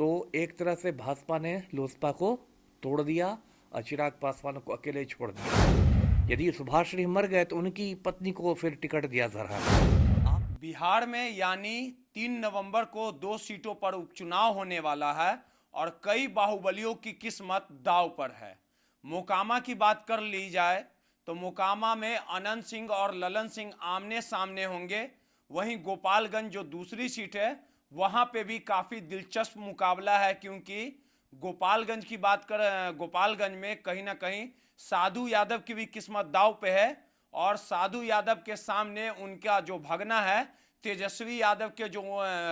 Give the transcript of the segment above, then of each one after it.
तो एक तरह से भाजपा ने लोजपा को तोड़ दिया और चिराग पासवान को अकेले छोड़ दिया। यदि सुभाष मर गए तो उनकी पत्नी को फिर टिकट दिया जा रहा है। बिहार में यानी 3 नवंबर को 2 सीटों पर उपचुनाव होने वाला है और कई बाहुबलियों की किस्मत दांव पर है। मोकामा की बात कर ली जाए तो मोकामा में अनंत सिंह और ललन सिंह आमने सामने होंगे। वहीं गोपालगंज जो दूसरी सीट है वहां पे भी काफी दिलचस्प मुकाबला है, क्योंकि गोपालगंज की बात कर गोपालगंज में कहीं ना कहीं साधु यादव की भी किस्मत दांव पे है और साधु यादव के सामने उनका जो भगना है तेजस्वी यादव के जो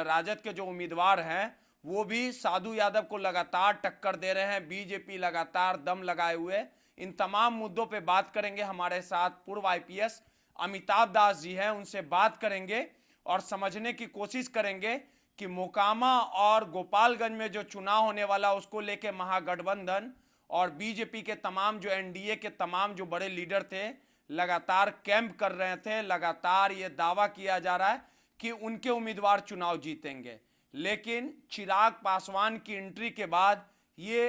राजद के जो उम्मीदवार हैं वो भी साधु यादव को लगातार टक्कर दे रहे हैं। बीजेपी लगातार दम लगाए हुए इन तमाम मुद्दों पे बात करेंगे। हमारे साथ पूर्व आईपीएस अमिताभ दास जी हैं, उनसे बात करेंगे और समझने की कोशिश करेंगे कि मोकामा और गोपालगंज में जो चुनाव होने वाला उसको लेके महागठबंधन और बीजेपी के तमाम जो एनडीए के तमाम जो बड़े लीडर थे लगातार कैंप कर रहे थे। लगातार ये दावा किया जा रहा है कि उनके उम्मीदवार चुनाव जीतेंगे, लेकिन चिराग पासवान की एंट्री के बाद ये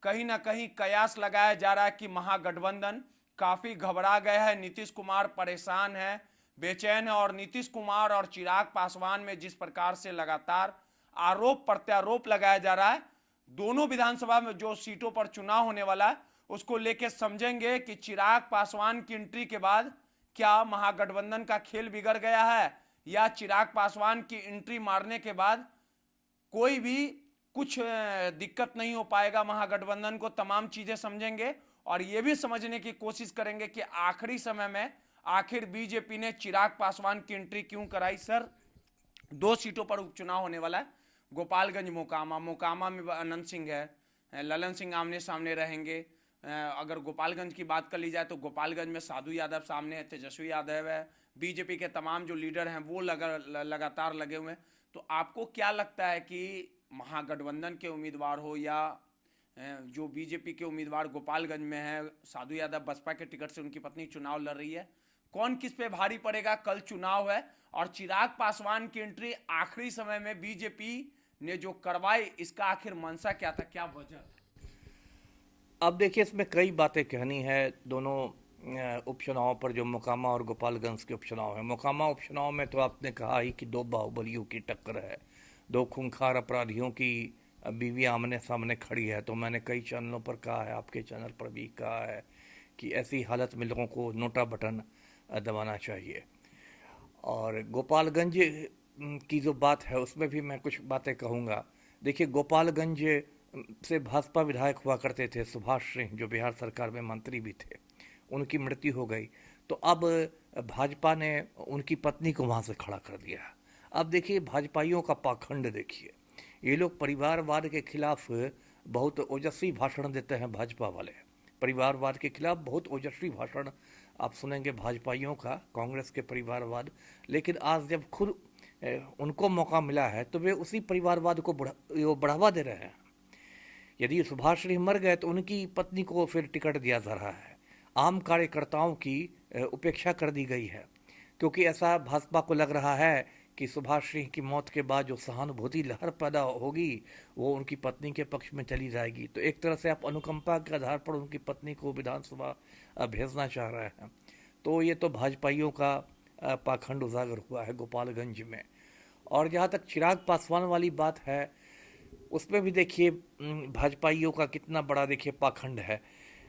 कहीं ना कहीं कयास लगाया जा रहा है कि महागठबंधन काफी घबरा गया है। नीतीश कुमार परेशान है, बेचैन है और नीतीश कुमार और चिराग पासवान में जिस प्रकार से लगातार आरोप प्रत्यारोप लगाया जा रहा है, दोनों विधानसभा में जो सीटों पर चुनाव होने वाला है उसको लेके समझेंगे कि चिराग पासवान की एंट्री के बाद क्या महागठबंधन का खेल बिगड़ गया है या चिराग पासवान की एंट्री मारने के बाद कोई भी कुछ दिक्कत नहीं हो पाएगा महागठबंधन को। तमाम चीजें समझेंगे और यह भी समझने की कोशिश करेंगे कि आखिरी समय में आखिर बीजेपी ने चिराग पासवान की एंट्री क्यों कराई। सर, 2 सीटों पर उपचुनाव होने वाला है, गोपालगंज मोकामा। मोकामा में अनंत सिंह है, ललन सिंह आमने सामने रहेंगे। अगर गोपालगंज की बात कर ली जाए तो गोपालगंज में साधु यादव सामने है, तेजस्वी यादव है, बीजेपी के तमाम जो लीडर हैं वो लगातार लगे हुए हैं। तो आपको क्या लगता है कि महागठबंधन के उम्मीदवार हो या जो बीजेपी के उम्मीदवार गोपालगंज में है, साधु यादव बसपा के टिकट से उनकी पत्नी चुनाव लड़ रही है, कौन किस पे भारी पड़ेगा? कल चुनाव है और चिराग पासवान की एंट्री आखिरी समय में बीजेपी ने जो करवाई, इसका आखिर मंशा क्या था, क्या वजह था? अब देखिए, इसमें कई बातें कहनी है। दोनों उपचुनाव पर जो मोकामा और गोपालगंज के उपचुनाव है, मोकामा उपचुनाव में तो आपने कहा ही कि 2 बाहुबलियों की टक्कर है, 2 खूंखार अपराधियों की बीवी आमने सामने खड़ी है। तो मैंने कई चैनलों पर कहा है, आपके चैनल पर भी कहा है कि ऐसी हालत में लोगों को नोटा बटन दबाना चाहिए। और गोपालगंज की जो बात है उसमें भी मैं कुछ बातें कहूँगा। देखिए, गोपालगंज से भाजपा विधायक हुआ करते थे सुभाष सिंह, जो बिहार सरकार में मंत्री भी थे, उनकी मृत्यु हो गई तो अब भाजपा ने उनकी पत्नी को वहाँ से खड़ा कर दिया। अब देखिए, भाजपाइयों का पाखंड देखिए, ये लोग परिवारवाद के खिलाफ बहुत ओजस्वी भाषण देते हैं। भाजपा वाले परिवारवाद के खिलाफ बहुत ओजस्वी भाषण आप सुनेंगे भाजपाइयों का, कांग्रेस के परिवारवाद। लेकिन आज जब खुद उनको मौका मिला है तो वे उसी परिवारवाद को बढ़ावा दे रहे हैं। यदि सुभाष मर गए तो उनकी पत्नी को फिर टिकट दिया जा रहा है। आम कार्यकर्ताओं की उपेक्षा कर दी गई है, क्योंकि ऐसा भाजपा को लग रहा है कि सुभाष सिंह की मौत के बाद जो सहानुभूति लहर पैदा होगी वो उनकी पत्नी के पक्ष में चली जाएगी। तो एक तरह से आप अनुकंपा के आधार पर उनकी पत्नी को विधानसभा भेजना चाह रहे हैं। तो ये तो भाजपाइयों का पाखंड उजागर हुआ है गोपालगंज में। और जहाँ तक चिराग पासवान वाली बात है, उसमें भी देखिए भाजपाइयों का कितना बड़ा देखिए पाखंड है।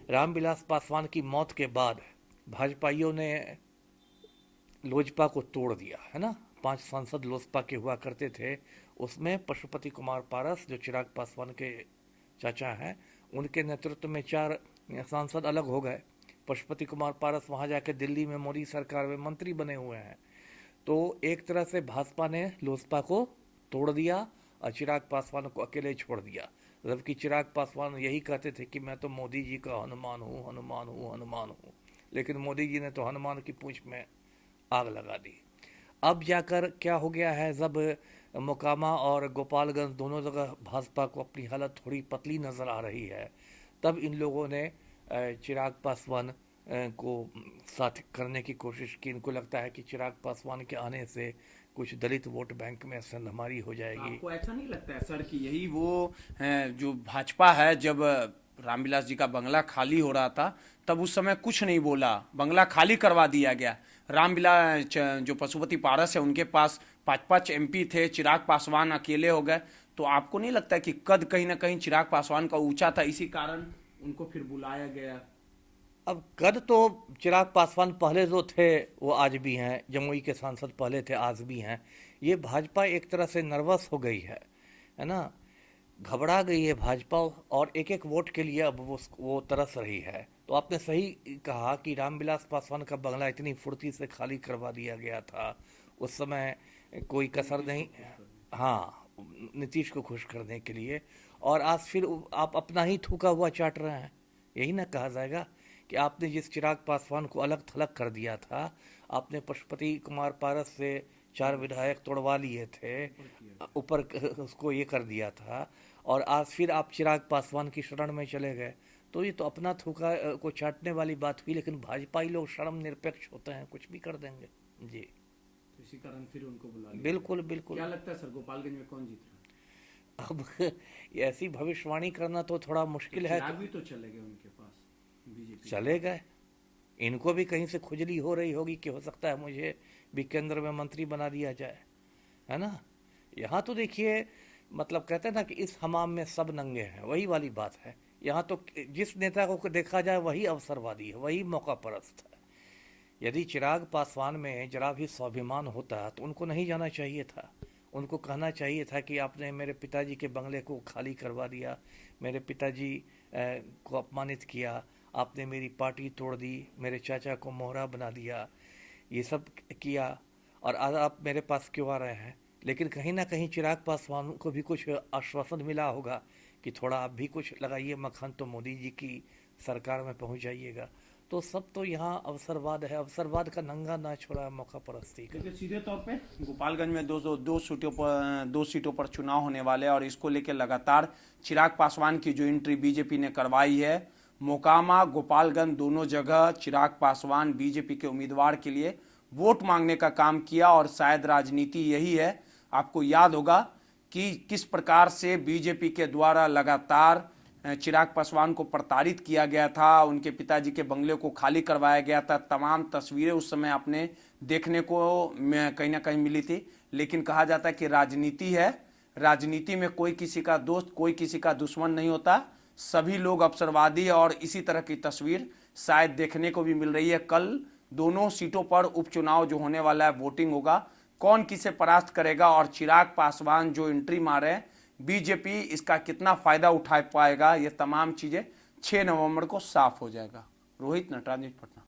रामविलास पासवान की मौत के बाद भाजपाइयों ने लोजपा को तोड़ दिया है ना। 5 सांसद लोजपा के हुआ करते थे, उसमें पशुपति कुमार पारस जो चिराग पासवान के चाचा हैं, उनके नेतृत्व में 4 सांसद अलग हो गए। पशुपति कुमार पारस वहाँ जाके दिल्ली में मोदी सरकार में मंत्री बने हुए हैं। तो एक तरह से भाजपा ने लोजपा को तोड़ दिया और चिराग पासवान को अकेले छोड़ दिया। जबकि चिराग पासवान यही कहते थे कि मैं तो मोदी जी का हनुमान हूँ, हनुमान हूँ, हनुमान हूँ। लेकिन मोदी जी ने तो हनुमान की पूंछ में आग लगा दी। अब जाकर क्या हो गया है, जब मोकामा और गोपालगंज दोनों जगह भाजपा को अपनी हालत थोड़ी पतली नज़र आ रही है, तब इन लोगों ने चिराग पासवान को साथ करने की कोशिश की। इनको लगता है कि चिराग पासवान के आने से कुछ दलित वोट बैंक में संधमारी हो जाएगी। आपको ऐसा नहीं लगता है सर कि यही वो जो भाजपा है, जब रामविलास जी का बंगला खाली हो रहा था तब उस समय कुछ नहीं बोला, बंगला खाली करवा दिया गया। रामविलास जो पशुपति पारस है उनके पास 5-5 MP थे, चिराग पासवान अकेले हो गए। तो आपको नहीं लगता कि कद कहीं ना कहीं चिराग पासवान का ऊंचा था, इसी कारण उनको फिर बुलाया गया? अब कद तो चिराग पासवान पहले जो थे वो आज भी हैं, जमुई के सांसद पहले थे आज भी हैं। ये भाजपा एक तरह से नर्वस हो गई है ना, घबरा गई है भाजपा, और एक एक वोट के लिए अब वो तरस रही है। तो आपने सही कहा कि रामविलास पासवान का बंगला इतनी फुर्ती से खाली करवा दिया गया था, उस समय कोई कसर नहीं। हाँ, नीतीश को खुश करने के लिए। और आज फिर आप अपना ही थूका हुआ चाट रहे हैं, यही ना कहा जाएगा कि आपने जिस चिराग पासवान को अलग थलग कर दिया था, आपने पशुपति कुमार पारस से 4 विधायक तोड़वा लिए थे, ऊपर उसको ये कर दिया था, और आज फिर आप चिराग पासवान की शरण में चले गए। तो ये तो अपना थूका को चाटने वाली बात हुई। लेकिन भाजपाई लोग शर्म निरपेक्ष होते हैं, कुछ भी कर देंगे जी। तो इसी कारण फिर उनको बुला लिया। बिल्कुल बिल्कुल। क्या लगता है सर, गोपालगंज में कौन जीत रहा है? अब ऐसी भविष्यवाणी करना तो थोड़ा मुश्किल है। चिराग भी तो चले गए उनके पास, बीजेपी चले गए, इनको भी कहीं से खुजली हो रही होगी कि हो सकता है मुझे भी केंद्र में मंत्री बना दिया जाए, है ना। यहाँ तो देखिए, मतलब कहते हैं ना कि इस हमाम में सब नंगे हैं, वही वाली बात है। यहाँ तो जिस नेता को देखा जाए वही अवसरवादी है, वही मौका परस्त है। यदि चिराग पासवान में जरा भी स्वाभिमान होता तो उनको नहीं जाना चाहिए था। उनको कहना चाहिए था कि आपने मेरे पिताजी के बंगले को खाली करवा दिया, मेरे पिताजी को अपमानित किया, आपने मेरी पार्टी तोड़ दी, मेरे चाचा को मोहरा बना दिया, ये सब किया, और आज आप मेरे पास क्यों आ रहे हैं। लेकिन कहीं ना कहीं चिराग पासवान को भी कुछ आश्वासन मिला होगा कि थोड़ा आप भी कुछ लगाइए मक्खन, तो मोदी जी की सरकार में पहुंच जाइएगा। तो सब तो यहाँ अवसरवाद है, अवसरवाद का नंगा ना छोड़ा मौका परस्ती का। देखिए, सीधे तौर पे गोपालगंज में दो सीटों पर चुनाव होने वाले हैं, और इसको लेकर लगातार चिराग पासवान की जो एंट्री बीजेपी ने करवाई है, मोकामा गोपालगंज दोनों जगह चिराग पासवान बीजेपी के उम्मीदवार के लिए वोट मांगने का काम किया। और शायद राजनीति यही है। आपको याद होगा कि किस प्रकार से बीजेपी के द्वारा लगातार चिराग पासवान को प्रताड़ित किया गया था, उनके पिताजी के बंगले को खाली करवाया गया था। तमाम तस्वीरें उस समय आपने देखने को कहीं ना कहीं मिली थी। लेकिन कहा जाता है कि राजनीति है, राजनीति में कोई किसी का दोस्त, कोई किसी का दुश्मन नहीं होता, सभी लोग अवसरवादी। और इसी तरह की तस्वीर शायद देखने को भी मिल रही है। कल दोनों सीटों पर उपचुनाव जो होने वाला है, वोटिंग होगा, कौन किसे परास्त करेगा, और चिराग पासवान जो एंट्री मारे, बीजेपी इसका कितना फायदा उठा पाएगा, ये तमाम चीजें 6 नवंबर को साफ हो जाएगा। रोहित, नटराज, पटना।